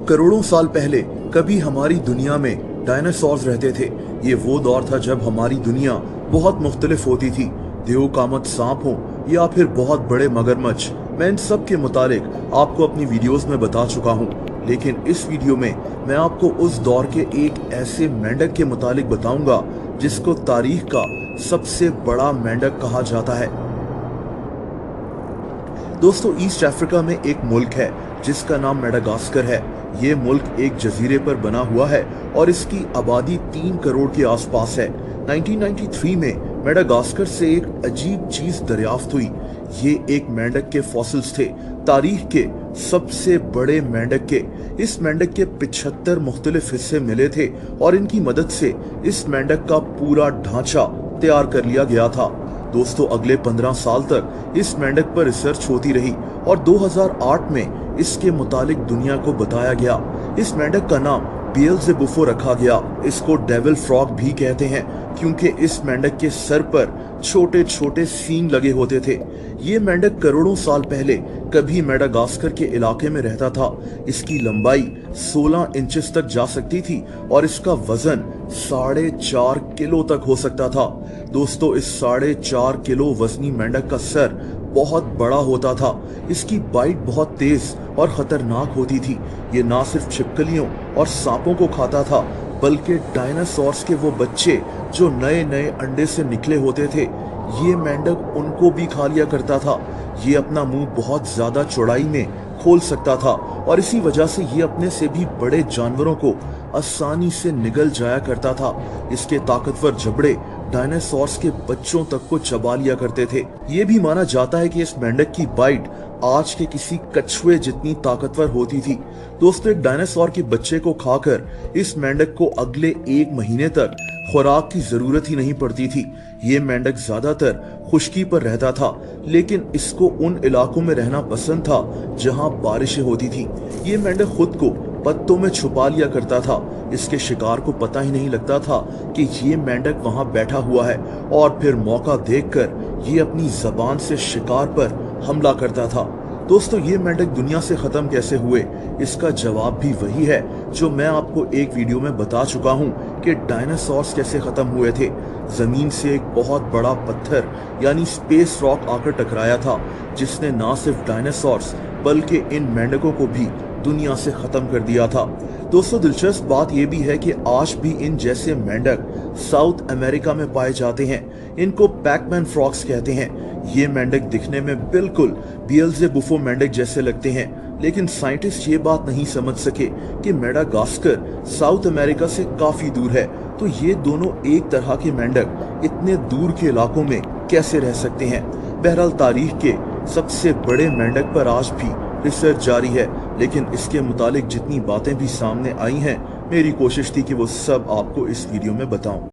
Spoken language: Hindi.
करोड़ों साल पहले कभी हमारी दुनिया में डायनासोर्स रहते थे। ये वो दौर था जब हमारी दुनिया बहुत मुख्तलिफ होती थी। देवकामत सांप हो या फिर बहुत बड़े मगरमच्छ, मैं इन सब के मुतालिक आपको अपनी वीडियोस में बता चुका हूँ। लेकिन इस वीडियो में मैं आपको उस दौर के एक ऐसे मेंढक के मुतालिक बताऊंगा जिसको तारीख का सबसे बड़ा मेंढक कहा जाता है। दोस्तों, ईस्ट अफ्रीका में एक मुल्क है जिसका नाम मेडागास्कर है। ये मुल्क एक जजीरे पर बना हुआ है और इसकी आबादी 3 करोड़ के आसपास है। 1993 में मेडागास्कर से एक अजीब चीज दरियाफ्त हुई। ये एक मेंढक के फॉसिल्स थे, तारीख के सबसे बड़े मेंढक के। इस मेंढक के 75 मुख्तलिफ हिस्से मिले थे और इनकी मदद से इस मेंढक का पूरा ढांचा तैयार कर लिया गया था। दोस्तों, अगले 15 साल तक इस मेंढक पर रिसर्च होती रही और 2008 में इसके मुतालिक दुनिया को बताया गया। इस मेंढक का नाम बेएल्ज़ेबुफ़ो रखा गया। इसको डेविल फ्रॉग भी कहते हैं क्योंकि इस मेंढक के सर पर छोटे छोटे सींग लगे होते थे। ये मेंढक करोड़ों साल पहले कभी मेडागास्कर के इलाके में रहता था। इसकी लंबाई 16 इंचेस तक जा सकती थी और इसका वजन 4.5 किलो तक हो सकता था। दोस्तों, इस 4.5 किलो वजनी मेंढक का सर बहुत बड़ा होता था। इसकी बाइट बहुत तेज और खतरनाक होती थी। ये ना सिर्फ छिपकलियों और सांपों को खाता था बल्कि डायनासोर्स के वो बच्चे जो नए नए अंडे से निकले होते थे, ये मेंढक उनको भी खा लिया करता था। ये अपना मुंह बहुत ज्यादा चौड़ाई में खोल सकता था और इसी वजह से ये अपने से भी बड़े जानवरों को आसानी से निगल जाया करता था। इसके ताकतवर जबड़े डायनासोर्स के बच्चों तक को चबा लिया करते थे। ये भी माना जाता है कि इस मेंढक की बाइट आज के किसी कछुए जितनी ताकतवर होती थी। दोस्तों, एक डायनासोर के बच्चे को खाकर इस मेंढक को अगले 1 महीने तक खुराक की जरूरत ही नहीं पड़ती थी। ये मेंढक ज्यादातर खुश्की पर रहता था, लेकिन इसको उन इलाकों में रहना पसंद था जहां बारिशें होती थी। ये मेंढक खुद को पत्तों में छुपा लिया करता था। इसके शिकार को पता ही नहीं लगता था कि ये मेंढक वहां बैठा हुआ है और फिर मौका देखकर ये अपनी जबान से शिकार पर हमला करता था। दोस्तों, ये मेंढक दुनिया से खत्म कैसे हुए, इसका जवाब भी वही है जो मैं आपको एक वीडियो में बता चुका हूं कि डायनासोर्स कैसे खत्म हुए थे। जमीन से एक बहुत बड़ा पत्थर यानी स्पेस रॉक आकर टकराया था जिसने ना सिर्फ डायनासोर्स बल्कि इन मेंढकों को भी दुनिया से खत्म कर दिया था। दोस्तों, दिलचस्प बात यह भी है कि आज भी इन जैसे मेंढक साउथ अमेरिका में पाए जाते हैं। इनको पैकमैन फ्रॉग्स कहते हैं। ये मेंढक दिखने में बिल्कुल बेएल्ज़ेबुफ़ो मेंढक जैसे लगते हैं, लेकिन साइंटिस्ट ये बात नहीं समझ सके कि मेडागास्कर साउथ अमेरिका से काफी दूर है, तो ये दोनों एक तरह के मेंढक इतने दूर के इलाकों में कैसे रह सकते हैं। बहरहाल, तारीख के सबसे बड़े मेंढक पर आज भी रिसर्च जारी है, लेकिन इसके मुतालिक जितनी बातें भी सामने आई हैं, मेरी कोशिश थी कि वो सब आपको इस वीडियो में बताऊं।